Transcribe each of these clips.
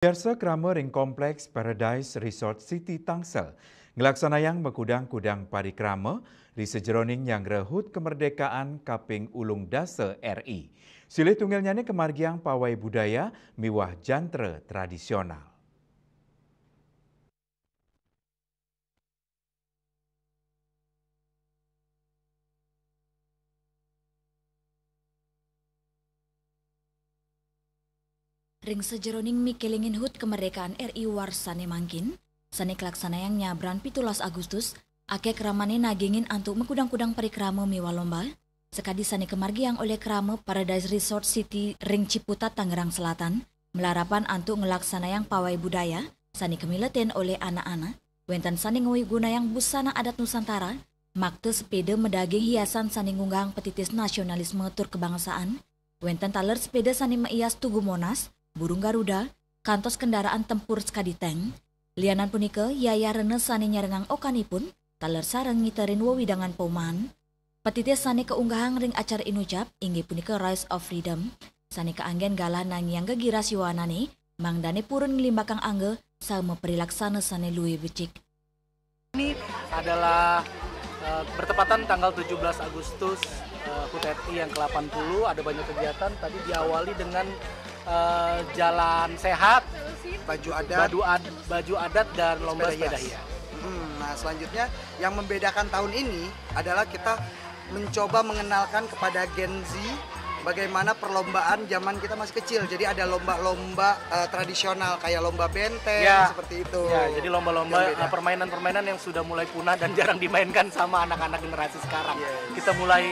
Biasa krama ring kompleks Paradise Resort City Tangsel ngelaksanayang mekudang-kudang parikrama di sejeroning yang rehut kemerdekaan kaping ulung dasa RI. Silih tunggalnya kemargiang pawai budaya miwah jantre tradisional. Ring sejeroning mikelingin hut kemerdekaan RI warsane mangkin, sane kelaksanayang nyabran 17 Agustus, ake keramane nagingin antuk mekudang-kudang parikrama miwa lomba, sekadi sane kemargiang oleh krama Paradise Resort City Ring Ciputat Tangerang Selatan, melarapan antuk ngelaksanayang pawai budaya, sane kemileten oleh anak-anak, wentan sane ngui gunayang busana adat Nusantara, makte sepeda medaging hiasan sane ngunggang petitis nasionalisme tur kebangsaan, wentan taler sepeda sane meias Tugu Monas, burung Garuda, kantos kendaraan tempur sekadi tank, lianan punika yaya rene sane nyarengang okanipun, taler sareng ngiterin wewidangan pauman, petitis sane keunggahan ring acara inucap, inggih punika Rise of Freedom, sane keanggen galah nangyang gegiras yuanane, mangdane purun ngelimbakang angge, sama perilaksana sane luwe becik. Ini adalah bertepatan tanggal 17 Agustus HUT RI yang ke-80, ada banyak kegiatan, tadi diawali dengan jalan sehat, baju adat dan lomba sepeda hias. Nah selanjutnya yang membedakan tahun ini adalah kita mencoba mengenalkan kepada Gen Z bagaimana perlombaan zaman kita masih kecil. Jadi ada lomba-lomba tradisional kayak lomba benteng seperti itu. Ya, jadi lomba-lomba permainan-permainan yang sudah mulai punah dan jarang dimainkan sama anak-anak generasi sekarang. Kita mulai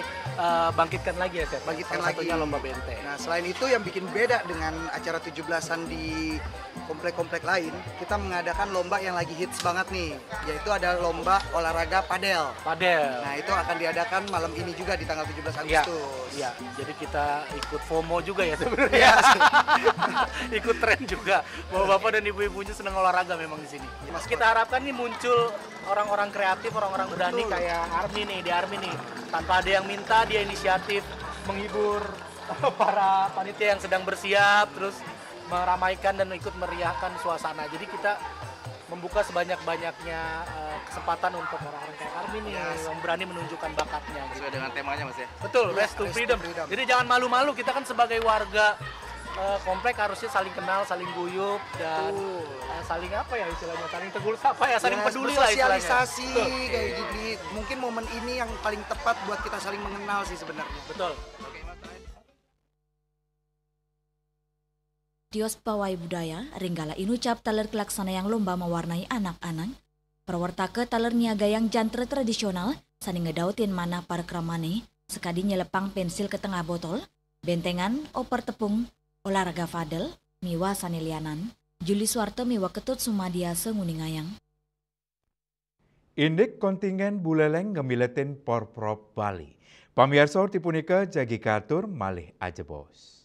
bangkitkan lagi ya, Seth. Bangkitkan Salah satunya lagi lomba benteng. Nah, selain itu yang bikin beda dengan acara 17-an di komplek-komplek lain, kita mengadakan lomba yang lagi hits banget nih, yaitu ada lomba olahraga padel. Padel. Nah, itu akan diadakan malam ini juga di tanggal 17 Agustus. Iya, jadi kita ikut FOMO juga ya sebenarnya. Ikut tren juga. Bapak-bapak dan ibu-ibunya senang olahraga memang di sini. Kita harapkan nih muncul orang-orang kreatif, orang-orang berani kayak Army nih, di Army nih. Tanpa ada yang minta, dia inisiatif menghibur para panitia yang sedang bersiap, terus meramaikan dan ikut meriahkan suasana. Jadi kita membuka sebanyak-banyaknya kesempatan untuk orang-orang kayak Army nih yang berani menunjukkan bakatnya. Sesuai dengan temanya Mas ya? Betul, Race to Freedom. Jadi jangan malu-malu, kita kan sebagai warga komplek harusnya saling kenal, saling guyup, dan saling apa ya istilahnya, saling tegur sapa ya, saling peduli lah istilahnya. Sosialisasi kayak gini, mungkin momen ini yang paling tepat buat kita saling mengenal sih sebenarnya. Betul. Tios pawai budaya, ringgala inucap taler kelaksana yang lomba mewarnai anak-anak, perwartake taler niaga yang jantre tradisional, saning ngedautin mana para kramane, sekadi nyelepang pensil ke tengah botol, bentengan, oper tepung, olahraga fadel, miwa sanilianan, Juli Suwarto miwa ketut sumadia senguningayang. Indik kontingen buleleng ngemiletin porprov Bali. Pamiarsa tipunika jagi katur malih aja bos.